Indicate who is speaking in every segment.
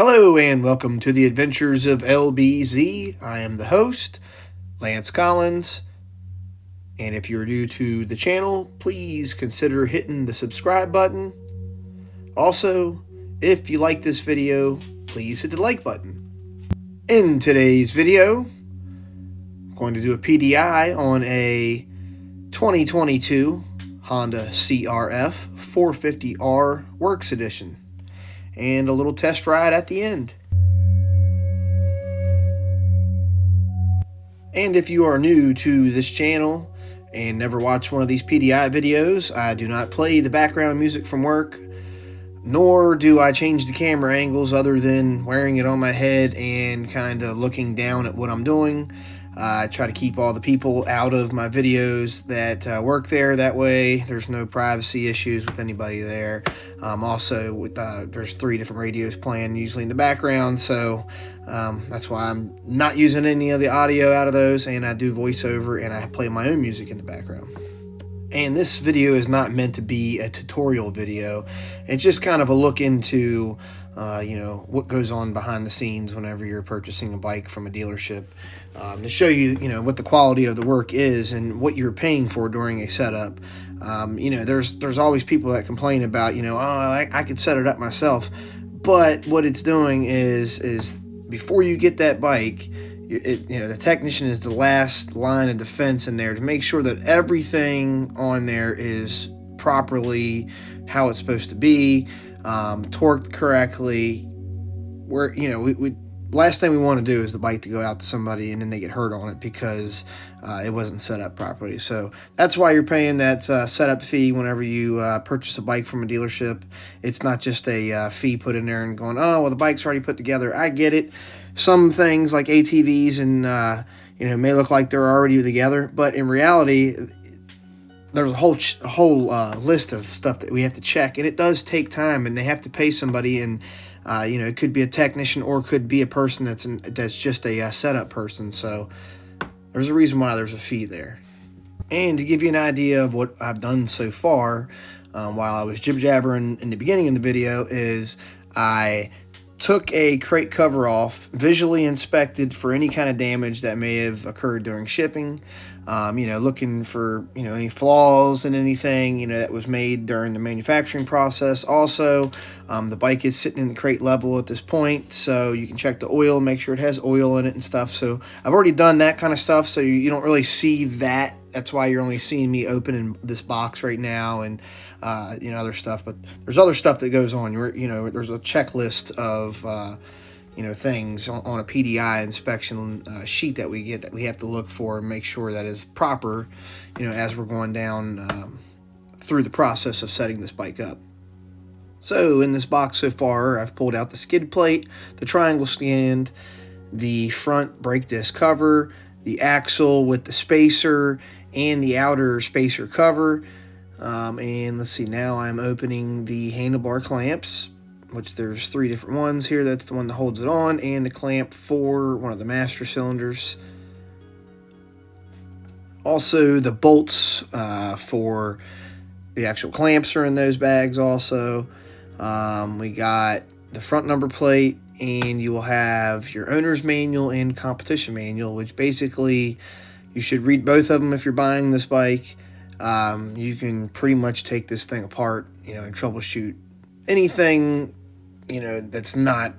Speaker 1: Hello and welcome to the Adventures of LBZ. I am the host, Lance Collins, and if you're new to the channel, please consider hitting the subscribe button. Also, if you like this video, please hit the like button. In today's video, I'm going to do a PDI on a 2022 Honda CRF450R Works Edition, and a little test ride at the end. And if you are new to this channel and never watched one of these PDI videos, I do not play the background music from work, nor do I change the camera angles other than wearing it on my head and kind of looking down at what I'm doing. I try to keep all the people out of my videos that work there. That way there's no privacy issues with anybody there. Also, there's 3 different radios playing usually in the background, so that's why I'm not using any of the audio out of those, and I do voiceover and I play my own music in the background. And this video is not meant to be a tutorial video. It's just kind of a look into what goes on behind the scenes whenever you're purchasing a bike from a dealership, to show you, what the quality of the work is and what you're paying for during a setup. There's always people that complain about, I could set it up myself, but what it's doing is before you get that bike, the technician is the last line of defense in there to make sure that everything on there is properly how it's supposed to be, torqued correctly. Where last thing we want to do is the bike to go out to somebody and then they get hurt on it because it wasn't set up properly. So that's why you're paying that setup fee whenever you purchase a bike from a dealership. It's not just a fee put in there and going, oh, well, the bike's already put together. I get it. Some things like ATVs and may look like they're already together, but in reality, there's a whole list of stuff that we have to check, and it does take time, and they have to pay somebody, and it could be a technician or could be a person that's just a setup person. So there's a reason why there's a fee there. And to give you an idea of what I've done so far, while I was jib-jabbering in the beginning of the video, is I took a crate cover off, visually inspected for any kind of damage that may have occurred during shipping, looking for, any flaws in anything, that was made during the manufacturing process. Also, the bike is sitting in the crate level at this point, so you can check the oil, make sure it has oil in it and stuff. So I've already done that kind of stuff, so you don't really see that. That's why you're only seeing me opening this box right now and, other stuff. But there's other stuff that goes on. There's a checklist of, things on a PDI inspection sheet that we get that we have to look for and make sure that is proper, as we're going down through the process of setting this bike up. So in this box so far, I've pulled out the skid plate, the triangle stand, the front brake disc cover, the axle with the spacer, and the outer spacer cover. And let's see, now I'm opening the handlebar clamps, which there's 3 different ones here. That's the one that holds it on, and the clamp for one of the master cylinders. Also, the bolts for the actual clamps are in those bags also. We got the front number plate, and you will have your owner's manual and competition manual, which basically you should read both of them if you're buying this bike. You can pretty much take this thing apart, and troubleshoot anything, that's not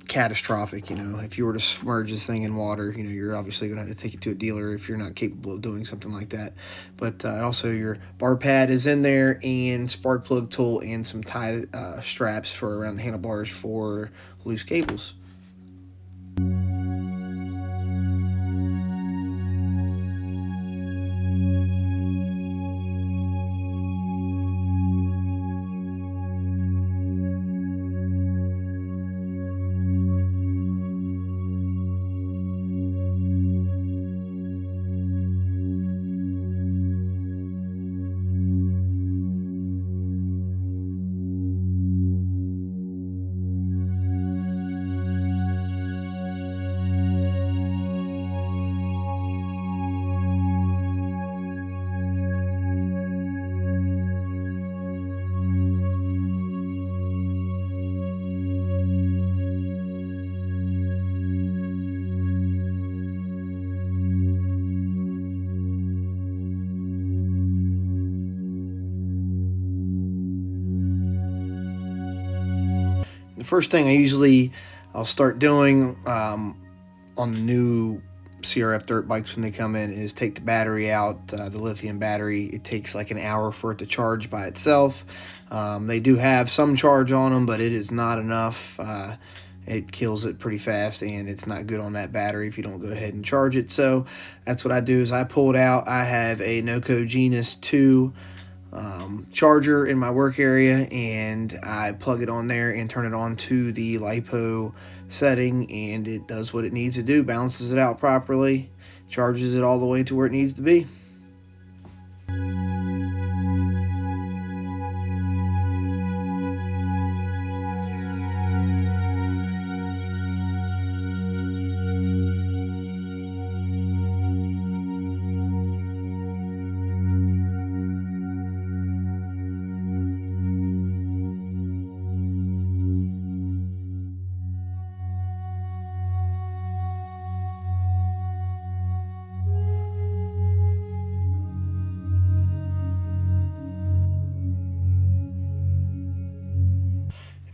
Speaker 1: catastrophic. If you were to submerge this thing in water, you're obviously going to have to take it to a dealer if you're not capable of doing something like that. But also your bar pad is in there, and spark plug tool, and some tie straps for around the handlebars for loose cables. the first thing I'll start doing on the new CRF dirt bikes when they come in is take the battery out, the lithium battery. It takes like an hour for it to charge by itself. They do have some charge on them, but it is not enough. It kills it pretty fast, and it's not good on that battery if you don't go ahead and charge it. So that's what I do is I pull it out. I have a Noco Genus 2 charger in my work area, and I plug it on there and turn it on to the LiPo setting, and it does what it needs to do, balances it out properly, charges it all the way to where it needs to be.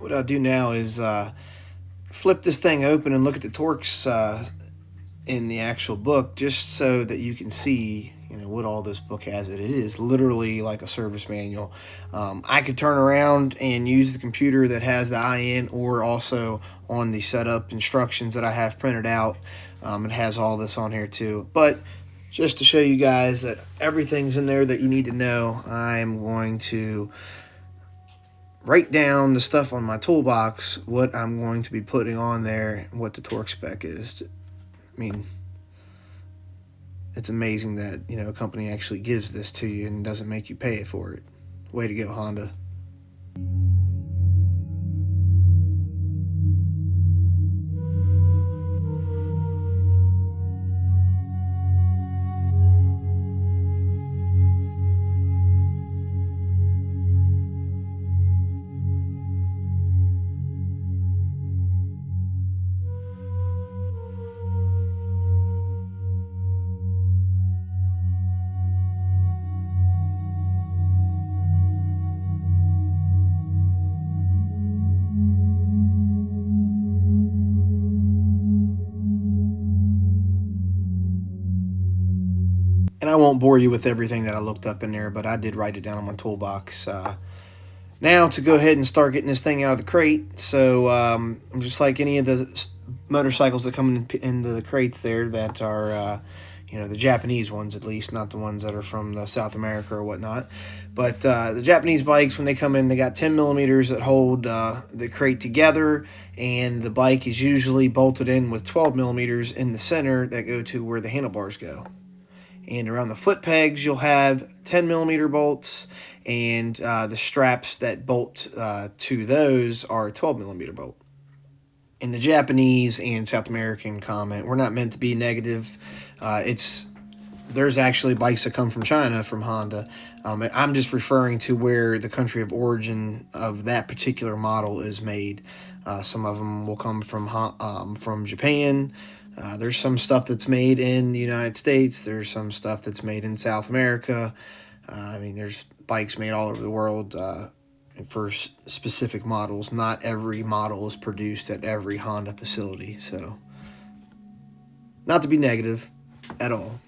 Speaker 1: What I'll do now is flip this thing open and look at the torques in the actual book, just so that you can see, what all this book has. It is literally like a service manual. I could turn around and use the computer that has the IN, or also on the setup instructions that I have printed out. It has all this on here too. But just to show you guys that everything's in there that you need to know, I'm going to write down the stuff on my toolbox, what I'm going to be putting on there, what the torque spec is. I mean, it's amazing that, a company actually gives this to you and doesn't make you pay it for it. Way to go, Honda. And I won't bore you with everything that I looked up in there, but I did write it down on my toolbox. Now to go ahead and start getting this thing out of the crate. So just like any of the motorcycles that come into the crates there that are, the Japanese ones at least, not the ones that are from South America or whatnot. But the Japanese bikes, when they come in, they got 10 millimeters that hold the crate together, and the bike is usually bolted in with 12 millimeters in the center that go to where the handlebars go. And around the foot pegs, you'll have 10 millimeter bolts, and the straps that bolt to those are 12 millimeter bolt. In the Japanese and South American comment, we're not meant to be negative. There's actually bikes that come from China from Honda. I'm just referring to where the country of origin of that particular model is made. Some of them will come from Japan. There's some stuff that's made in the United States. There's some stuff that's made in South America. There's bikes made all over the world for specific models. Not every model is produced at every Honda facility. So, not to be negative at all.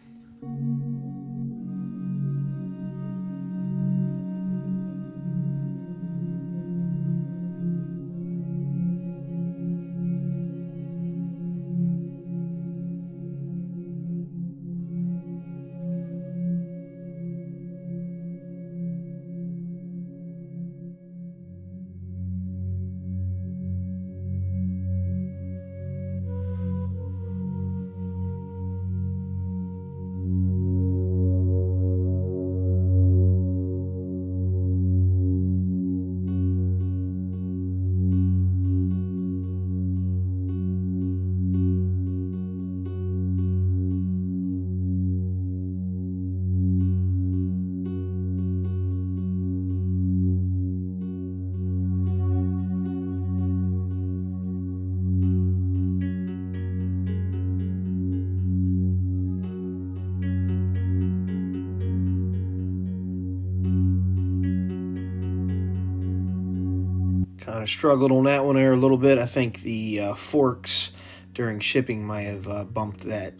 Speaker 1: Kind of struggled on that one there a little bit. I think the forks during shipping might have bumped that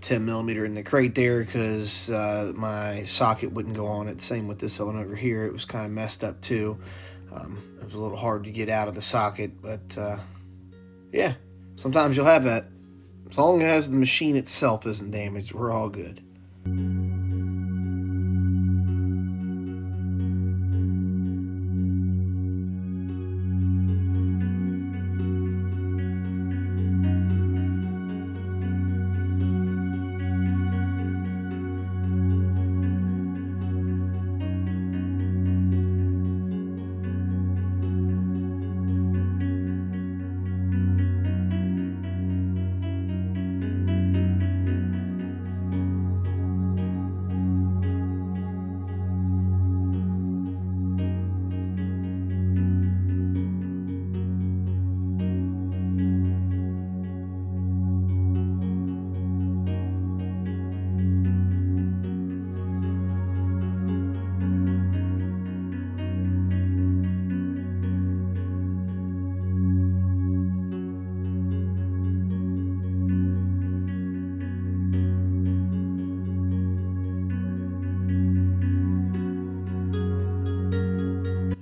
Speaker 1: 10 millimeter in the crate there, because my socket wouldn't go on it. Same with this one over here. It was kind of messed up too. It was a little hard to get out of the socket, but yeah, sometimes you'll have that. As long as the machine itself isn't damaged, we're all good.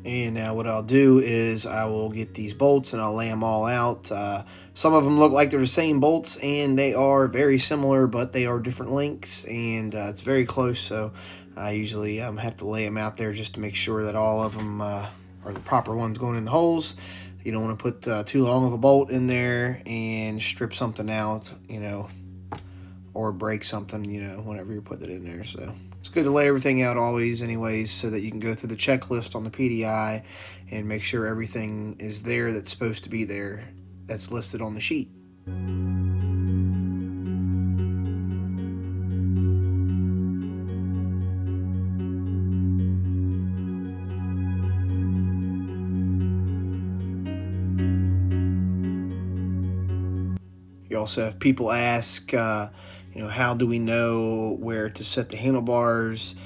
Speaker 1: And now what I'll do is I will get these bolts and I'll lay them all out. Some of them look like they're the same bolts, and they are very similar, but they are different lengths, and it's very close. So I usually have to lay them out there just to make sure that all of them are the proper ones going in the holes. You don't want to put too long of a bolt in there and strip something out, or break something, whenever you're putting it in there. So it's good to lay everything out always anyways, so that you can go through the checklist on the PDI and make sure everything is there that's supposed to be there, that's listed on the sheet. You also have people ask, how do we know where to set the handlebars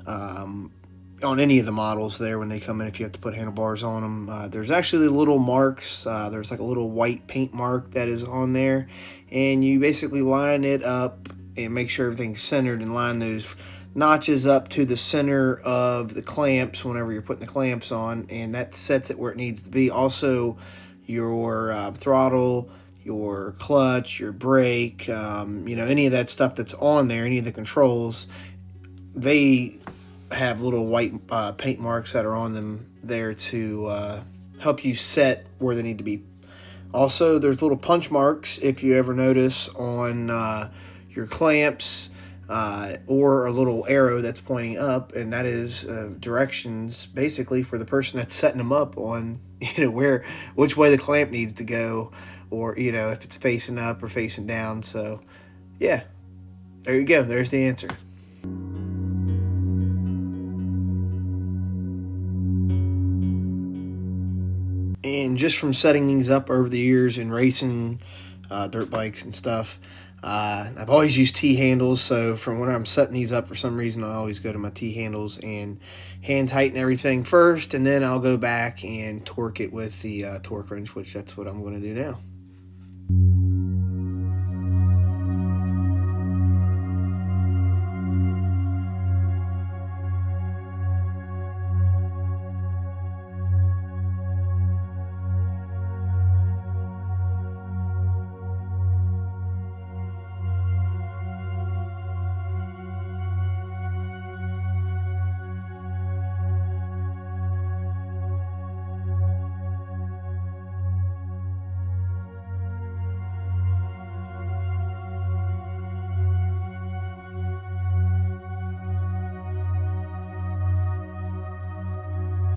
Speaker 1: on any of the models there when they come in, if you have to put handlebars on them. There's actually little marks. There's like a little white paint mark that is on there, and you basically line it up and make sure everything's centered and line those notches up to the center of the clamps whenever you're putting the clamps on, and that sets it where it needs to be. Also, your throttle, your clutch, your brake, any of that stuff that's on there, any of the controls, they have little white paint marks that are on them there to help you set where they need to be. Also, there's little punch marks, if you ever notice, on your clamps, or a little arrow that's pointing up, and that is directions basically for the person that's setting them up on, which way the clamp needs to go, or if it's facing up or facing down. So yeah, there you go, there's the answer. And just from setting these up over the years and racing dirt bikes and stuff, I've always used T-handles. So from when I'm setting these up, for some reason I always go to my T-handles and hand tighten everything first, and then I'll go back and torque it with the torque wrench, which that's what I'm going to do now.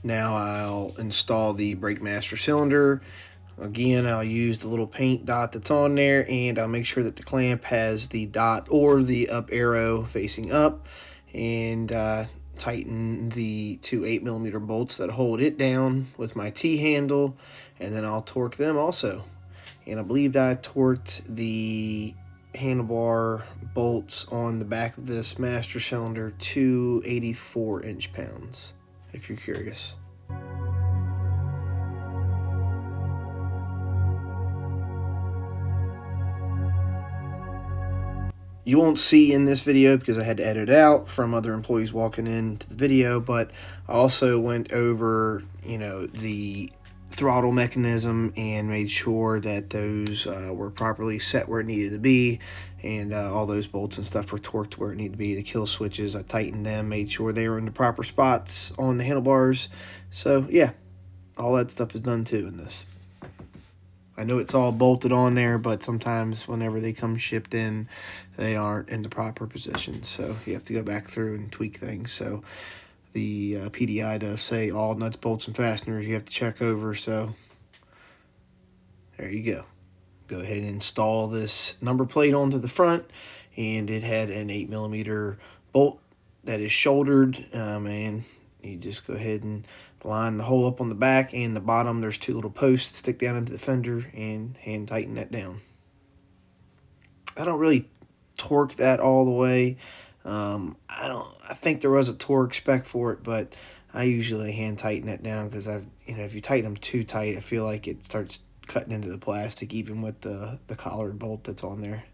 Speaker 1: Now I'll install the brake master cylinder. Again, I'll use the little paint dot that's on there, and I'll make sure that the clamp has the dot or the up arrow facing up, and tighten the two 8mm bolts that hold it down with my T-handle, and then I'll torque them also. And I believe that I torqued the handlebar bolts on the back of this master cylinder to 84 inch-pounds, if you're curious. you won't see in this video because I had to edit it out from other employees walking into the video, but I also went over, the throttle mechanism and made sure that those were properly set where it needed to be, and all those bolts and stuff were torqued where it needed to be. The kill switches, I tightened them, made sure they were in the proper spots on the handlebars. So yeah, all that stuff is done too in this. I know it's all bolted on there, but sometimes whenever they come shipped in, they aren't in the proper position. So you have to go back through and tweak things. So the PDI does say all nuts, bolts, and fasteners you have to check over. So there you go. Go ahead and install this number plate onto the front. And it had an 8mm bolt that is shouldered. And you just go ahead and line the hole up on the back and the bottom. There's 2 little posts that stick down into the fender, and hand tighten that down. I don't really torque that all the way. I think there was a torque spec for it, but I usually hand tighten that down because if you tighten them too tight, I feel like it starts cutting into the plastic, even with the collared bolt that's on there.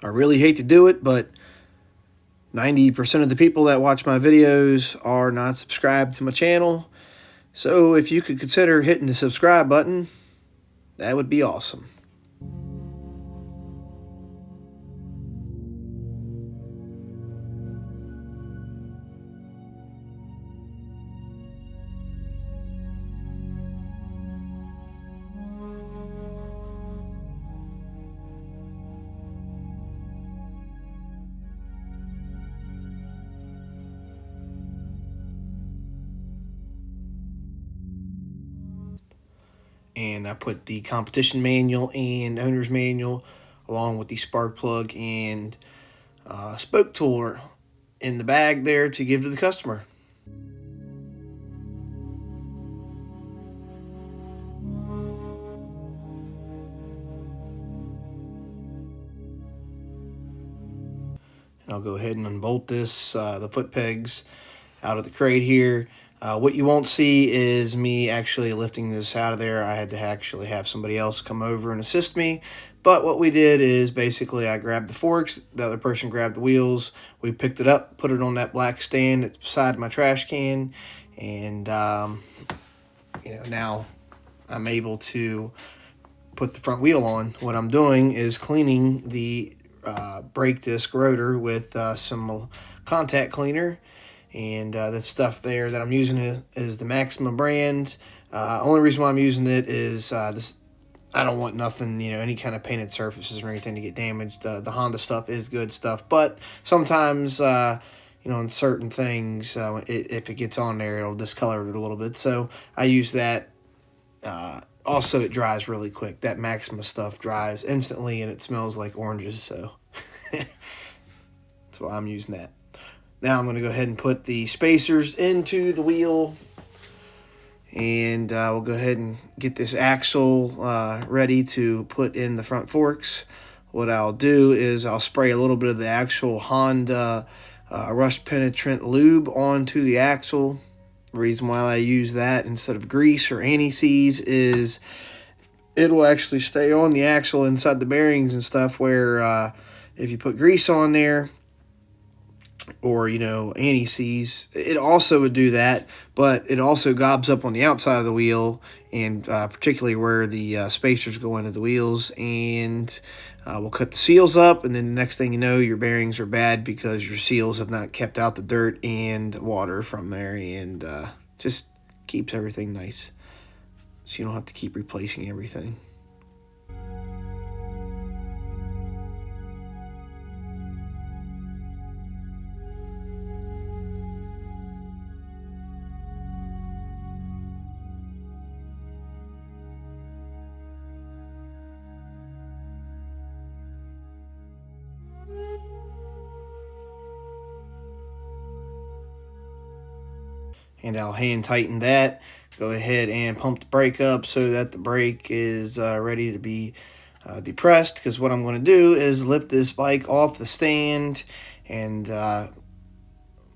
Speaker 1: I really hate to do it, but 90% of the people that watch my videos are not subscribed to my channel. So if you could consider hitting the subscribe button, that would be awesome. And I put the competition manual and owner's manual along with the spark plug and spoke tool in the bag there to give to the customer. And I'll go ahead and unbolt this, the foot pegs out of the crate here. What you won't see is me actually lifting this out of there. I had to actually have somebody else come over and assist me. But what we did is basically I grabbed the forks, the other person grabbed the wheels, we picked it up, put it on that black stand that's beside my trash can, and now I'm able to put the front wheel on. What I'm doing is cleaning the brake disc rotor with some contact cleaner. And that stuff there that I'm using is the Maxima brand. Only reason why I'm using it is this. I don't want nothing, any kind of painted surfaces or anything to get damaged. The Honda stuff is good stuff, but sometimes, in certain things, if it gets on there, it'll discolor it a little bit. So I use that. Also, it dries really quick. That Maxima stuff dries instantly, and it smells like oranges. So that's why I'm using that. Now I'm going to go ahead and put the spacers into the wheel, and we'll go ahead and get this axle ready to put in the front forks. What I'll do is I'll spray a little bit of the actual Honda rust penetrant lube onto the axle. The reason why I use that instead of grease or anti-seize is it'll actually stay on the axle inside the bearings and stuff, where if you put grease on there, or anti-seize, it also would do that, but it also gobs up on the outside of the wheel, and particularly where the spacers go into the wheels, and we'll cut the seals up, and then the next thing you know, your bearings are bad because your seals have not kept out the dirt and water from there, and just keeps everything nice, so you don't have to keep replacing everything. And I'll hand tighten that. Go ahead and pump the brake up so that the brake is ready to be depressed, because what I'm going to do is lift this bike off the stand, and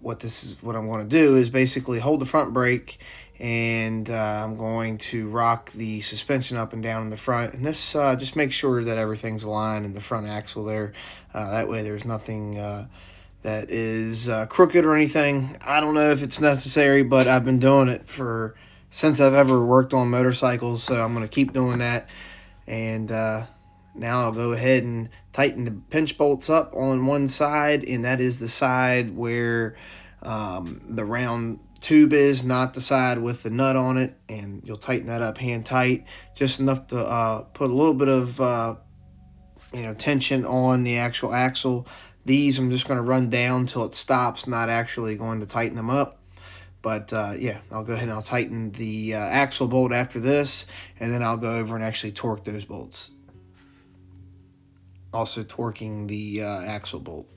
Speaker 1: what I'm going to do is basically hold the front brake, and I'm going to rock the suspension up and down in the front, and this just makes sure that everything's aligned in the front axle there. That way there's nothing that is crooked or anything. I don't know if it's necessary, but I've been doing it since I've ever worked on motorcycles, so I'm going to keep doing that. And now I'll go ahead and tighten the pinch bolts up on one side, and that is the side where the round tube is, not the side with the nut on it. And you'll tighten that up hand tight, just enough to put a little bit of tension on the actual axle. These I'm just going to run down till it stops, not actually going to tighten them up. But yeah, I'll go ahead and I'll tighten the axle bolt after this, and then I'll go over and actually torque those bolts. Also torquing the axle bolt.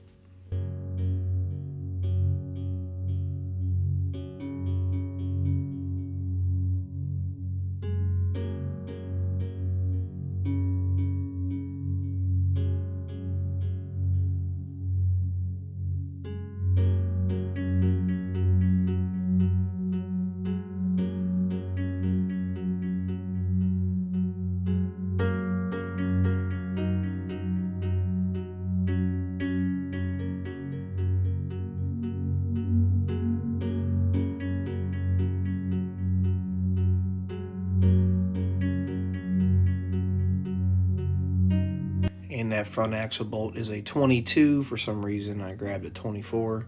Speaker 1: And that front axle bolt is a 22. For some reason I grabbed a 24,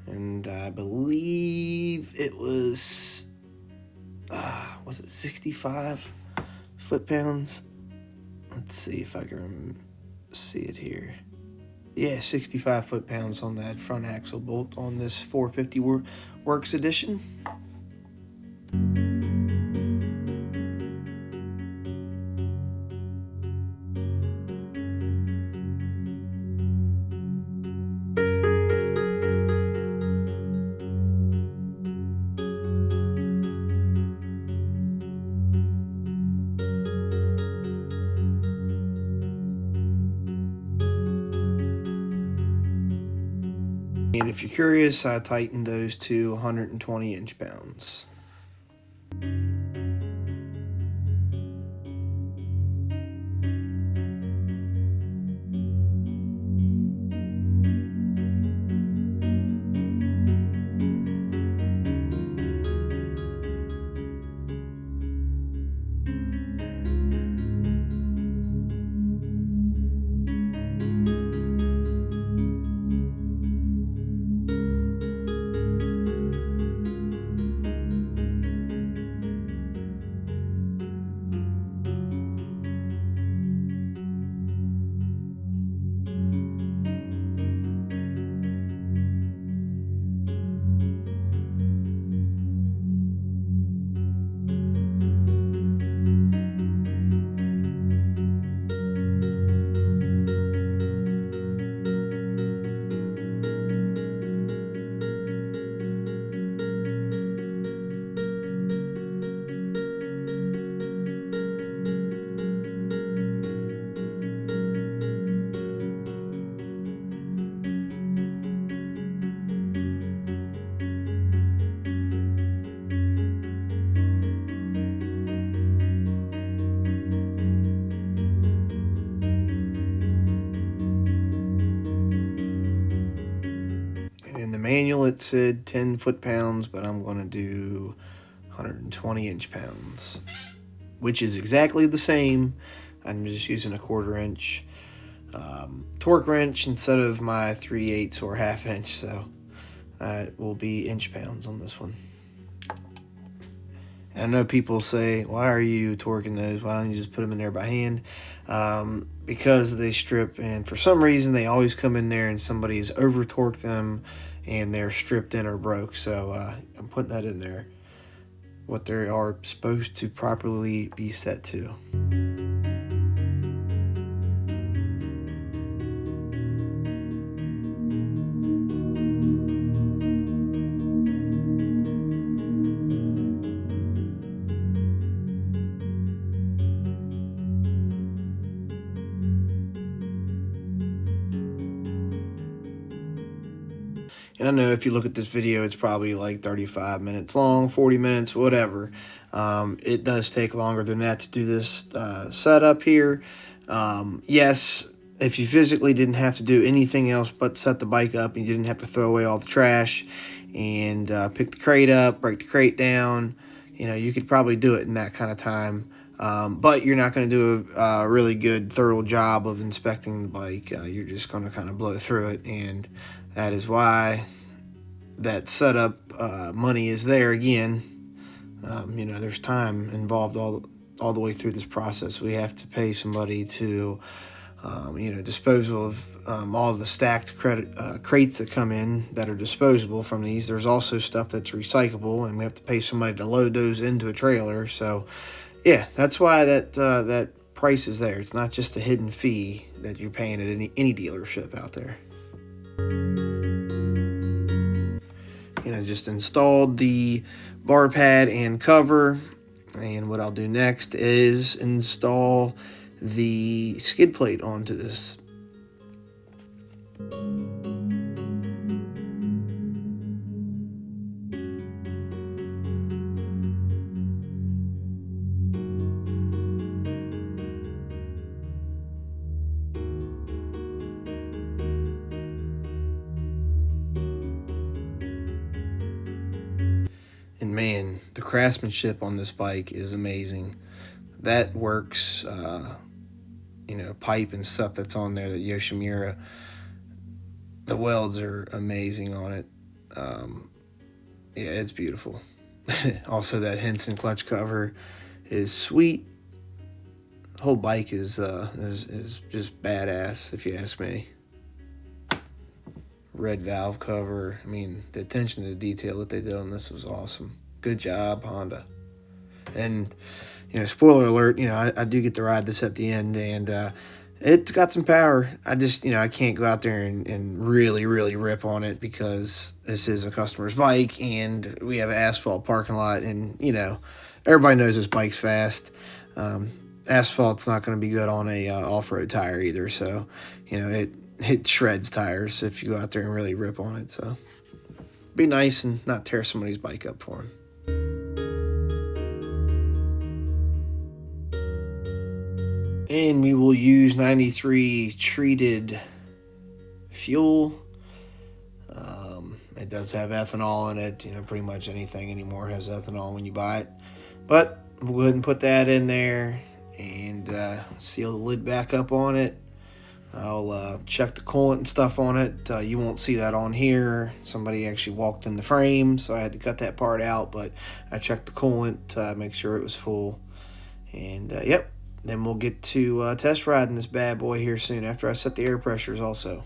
Speaker 1: and I believe it was it 65 foot-pounds? Let's see if I can see it here. Yeah, 65 foot-pounds on that front axle bolt on this 450 Works edition. And if you're curious, I tightened those to 120 inch-pounds. In the manual it said 10 foot-pounds, but I'm going to do 120 inch-pounds, which is exactly the same. I'm just using a 1/4 inch torque wrench instead of my 3/8 or 1/2 inch, so it will be inch-pounds on this one. And I know people say, why are you torquing those? Why don't you just put them in there by hand? Because they strip, and for some reason they always come in there and somebody has over-torqued them and they're stripped in or broke. So I'm putting that in there, what they are supposed to properly be set to. And I know if you look at this video, it's probably like 35 minutes long, 40 minutes, whatever. It does take longer than that to do this setup here. Yes, if you physically didn't have to do anything else but set the bike up, and you didn't have to throw away all the trash and pick the crate up, break the crate down, you could probably do it in that kind of time. But you're not going to do a really good, thorough job of inspecting the bike. You're just going to kind of blow through it, and that is why that setup money is there again. There's time involved all the way through this process. We have to pay somebody to, disposal of all of the stacked crates that come in that are disposable from these. There's also stuff that's recyclable, and we have to pay somebody to load those into a trailer. So, yeah, that's why that price is there. It's not just a hidden fee that you're paying at any dealership out there. Just installed the bar pad and cover, and what I'll do next is install the skid plate onto this. And man, the craftsmanship on this bike is amazing. That works, pipe and stuff that's on there, that Yoshimura, the welds are amazing on it. Yeah, it's beautiful. Also, that Henson clutch cover is sweet. The whole bike is just badass, if you ask me. Red valve cover. I mean, the attention to detail that they did on this was awesome. Good job, Honda. And, spoiler alert, I do get to ride this at the end, and it's got some power. I just, I can't go out there and really, really rip on it, because this is a customer's bike, and we have an asphalt parking lot, and, everybody knows this bike's fast. Asphalt's not going to be good on a off-road tire either, so, it shreds tires if you go out there and really rip on it. So be nice and not tear somebody's bike up for them. And we will use 93 treated fuel. It does have ethanol in it. Pretty much anything anymore has ethanol when you buy it. But we'll go ahead and put that in there and seal the lid back up on it. I'll check the coolant and stuff on it. You won't see that on here. Somebody actually walked in the frame, so I had to cut that part out, but I checked the coolant to make sure it was full. And, yep, then we'll get to test riding this bad boy here soon, after I set the air pressures also.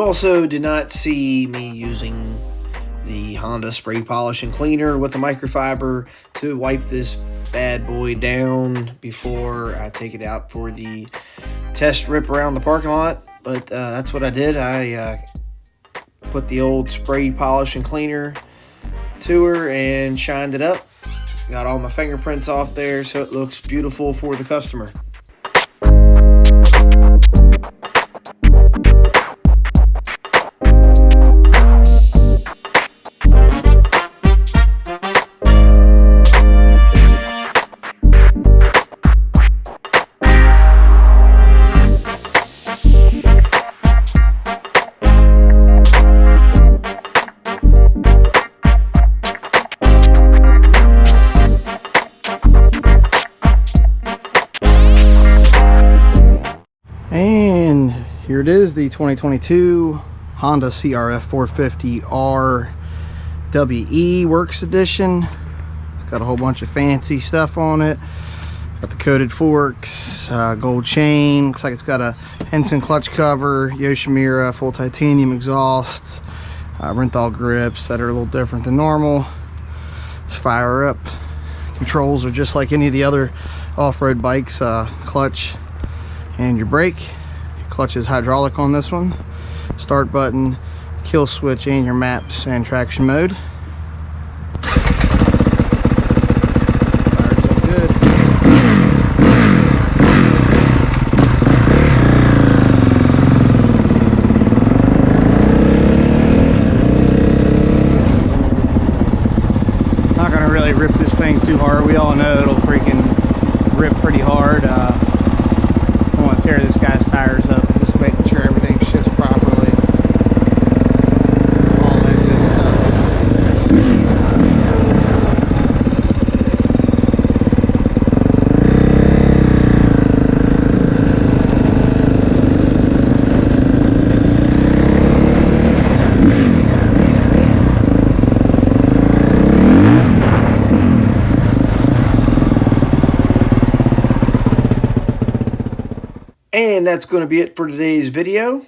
Speaker 1: also did not see me using the Honda spray polish and cleaner with the microfiber to wipe this bad boy down before I take it out for the test rip around the parking lot. But that's what I did. I put the old spray polish and cleaner to her and shined it up. Got all my fingerprints off there so it looks beautiful for the customer. And here it is, the 2022 Honda CRF450RWE Works Edition. It's got a whole bunch of fancy stuff on it. Got the coated forks, gold chain. Looks like it's got a Henson clutch cover, Yoshimura full titanium exhaust, Renthal grips that are a little different than normal. Let's fire her up. Controls are just like any of the other off-road bikes. Clutch and your brake. Your clutch is hydraulic on this one. Start button, kill switch, and your maps and traction mode. Fires up good. Not gonna really rip this thing too hard. We all know it'll freaking rip pretty hard. Tear this guy's tires up, just making sure everything shifts properly, all that good stuff. And that's going to be it for today's video.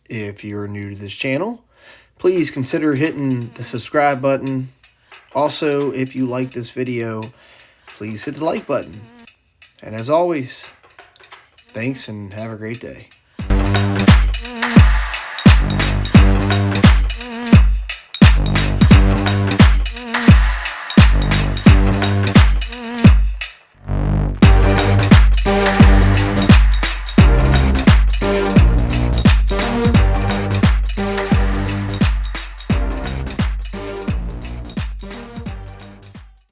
Speaker 1: If you're new to this channel, please consider hitting the subscribe button. Also, if you like this video, please hit the like button. And as always, thanks and have a great day.